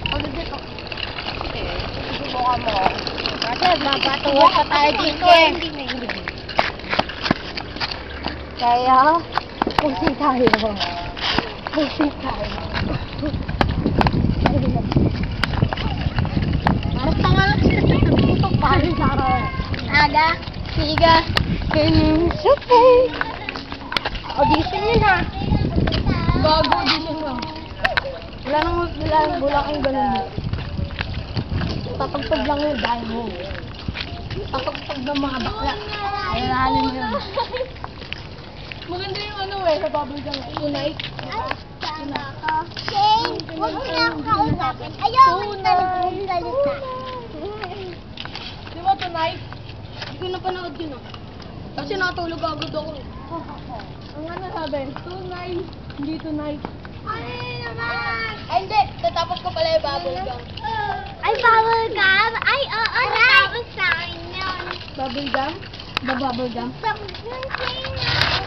Pagdito. Susubukan mo. Kasi mapatuwa pa tayo dito eh. Kaya, pusin tayo. Pusin tayo. Basta nga lang sila putok pari sa araw. Aga, siga, ganyan sa face. Audition yun ha. Bago audition lang. Wala nang kang ganun. Tatagtag lang yun dahil mo. Tatagtag ng mga bakla. Ayalahanin mo yun. Maganda yung ano eh, sa bubble gum. Tonight. Ay, tama ka. Shane, huwag mo na akong kausapin. Ayaw mo talagang salita. Di ba tonight? Hindi ko napanood yun ah. Kasi natulog agad ako eh. Ang ano sabi? Tonight. Hindi tonight. Ay, naman. Ay hindi, tatapos ko pala yung bubble gum. Ay, bubble gum? Ay, oo, natapos sa akin yun. Bubble gum? The bubble gum? Something